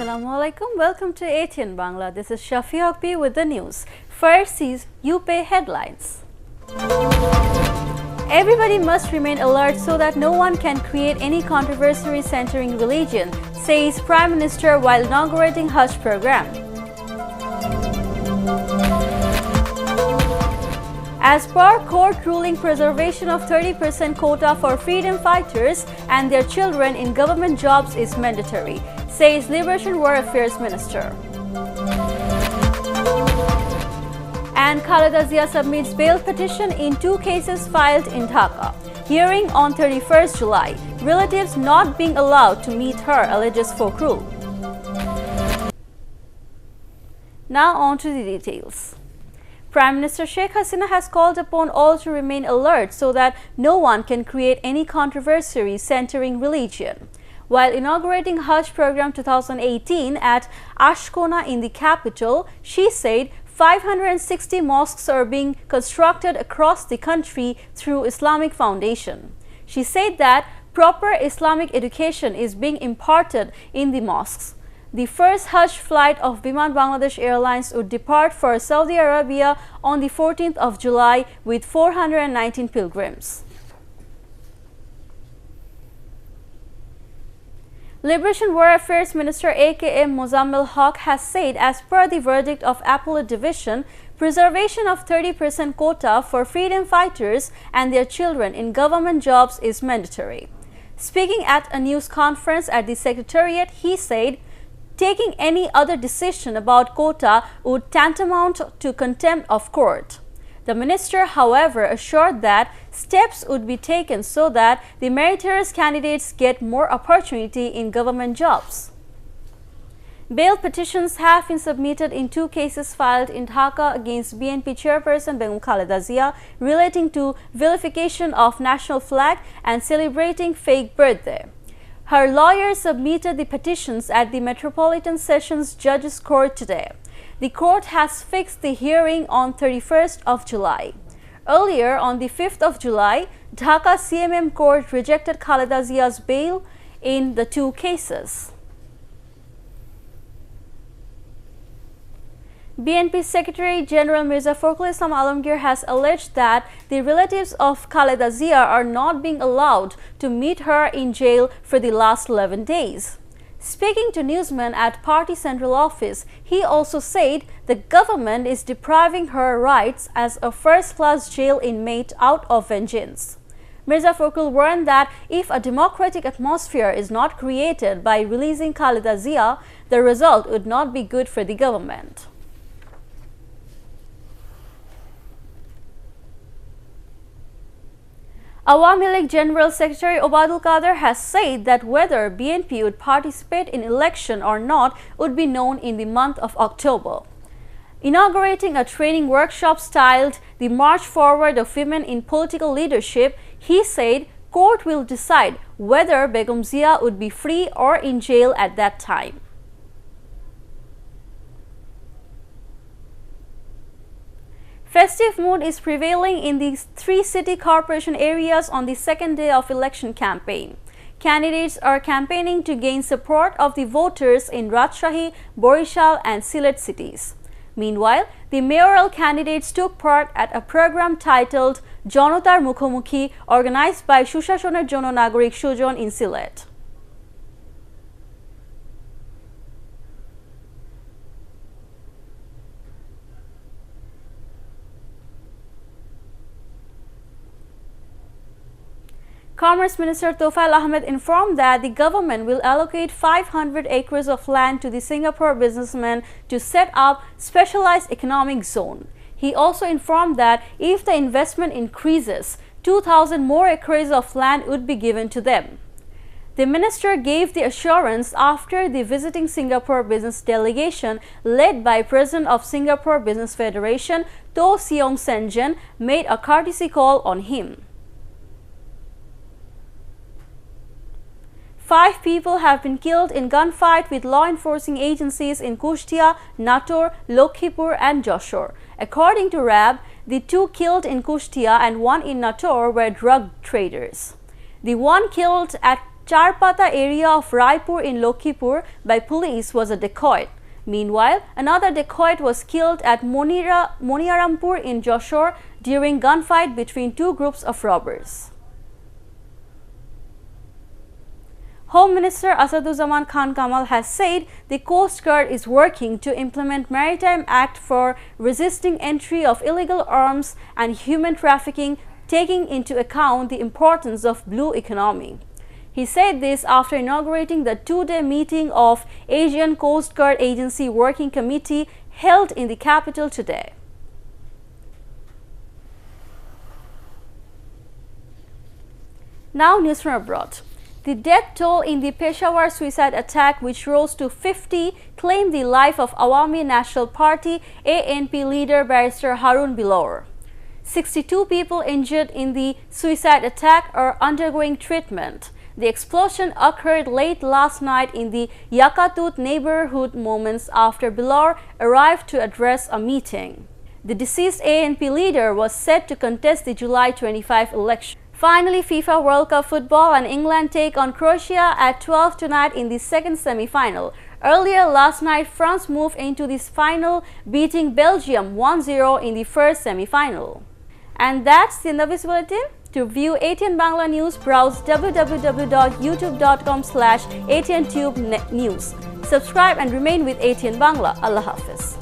Assalamualaikum. Welcome to ATN Bangla. This is Shafi with the news. First is UPay headlines. Everybody must remain alert so that no one can create any controversy centering religion, says Prime Minister while inaugurating Hajj program. As per court ruling, preservation of 30% quota for freedom fighters and their children in government jobs is mandatory, says Liberation War Affairs Minister. And Khaleda Zia submits bail petition in 2 cases filed in Dhaka. Hearing on 31st July. Relatives not being allowed to meet her alleges folk rule. Now on to the details. Prime Minister Sheikh Hasina has called upon all to remain alert so that no one can create any controversy centering religion. While inaugurating Hajj program 2018 at Ashkona in the capital, she said 560 mosques are being constructed across the country through Islamic Foundation. She said that proper Islamic education is being imparted in the mosques. The first Hajj flight of Biman Bangladesh Airlines would depart for Saudi Arabia on the 14th of July with 419 pilgrims. Liberation War Affairs Minister A.K.M. Mozammel Haq has said, as per the verdict of Appellate Division, preservation of 30% quota for freedom fighters and their children in government jobs is mandatory. Speaking at a news conference at the Secretariat, he said, taking any other decision about quota would tantamount to contempt of court. The minister, however, assured that steps would be taken so that the meritorious candidates get more opportunity in government jobs. Bail petitions have been submitted in 2 cases filed in Dhaka against BNP chairperson Begum Khaleda Zia relating to vilification of national flag and celebrating fake birthday. Her lawyers submitted the petitions at the Metropolitan Sessions Judges Court today. The court has fixed the hearing on 31st of July. Earlier, on the 5th of July, Dhaka CMM Court rejected Khaleda Zia's bail in the 2 cases. BNP Secretary General Mirza Fakhrul Islam Alamgir has alleged that the relatives of Khaleda Zia are not being allowed to meet her in jail for the last 11 days. Speaking to newsmen at party central office, he also said the government is depriving her rights as a first-class jail inmate out of vengeance. Mirza Fakhrul warned that if a democratic atmosphere is not created by releasing Khaleda Zia, the result would not be good for the government. Awami League General Secretary Obadul Qadir has said that whether BNP would participate in election or not would be known in the month of October. Inaugurating a training workshop styled the March Forward of Women in Political Leadership, he said court will decide whether Begum Zia would be free or in jail at that time. Festive mood is prevailing in the 3 city corporation areas on the 2nd day of election campaign. Candidates are campaigning to gain support of the voters in Rajshahi, Borishal and Sylhet cities. Meanwhile, the mayoral candidates took part at a program titled Jonotar Mukhomukhi organized by Sushashoner Jonno Nagorik Sujon in Sylhet. Commerce Minister Tofail Ahmed informed that the government will allocate 500 acres of land to the Singapore businessmen to set up specialized economic zone. He also informed that if the investment increases, 2,000 more acres of land would be given to them. The minister gave the assurance after the visiting Singapore business delegation led by President of Singapore Business Federation To Siong Senjen made a courtesy call on him. 5 people have been killed in gunfight with law enforcing agencies in Kushtia, Nator, Lokhipur and Joshore. According to RAB, the 2 killed in Kushtia and 1 in Nator were drug traders. The one killed at Charpata area of Raipur in Lokhipur by police was a dacoit. Meanwhile, another dacoit was killed at Moniarampur in Jashore during gunfight between two groups of robbers. Home Minister Asaduzzaman Khan Kamal has said the Coast Guard is working to implement Maritime Act for resisting entry of illegal arms and human trafficking, taking into account the importance of blue economy. He said this after inaugurating the two-day meeting of Asian Coast Guard Agency Working Committee held in the capital today. Now news from abroad. The death toll in the Peshawar suicide attack, which rose to 50, claimed the life of Awami National Party ANP leader Barrister Harun Bilawar. 62 people injured in the suicide attack are undergoing treatment. The explosion occurred late last night in the Yakatut neighborhood moments after Bilawar arrived to address a meeting. The deceased ANP leader was set to contest the July 25 election. Finally, FIFA World Cup football and England take on Croatia at 12 tonight in the second semi-final. Earlier last night, France moved into this final, beating Belgium 1-0 in the first semi-final. And that's the end of this bulletin. To view ATN Bangla News, browse www.youtube.com/ATN Tube News. Subscribe and remain with ATN Bangla. Allah Hafiz.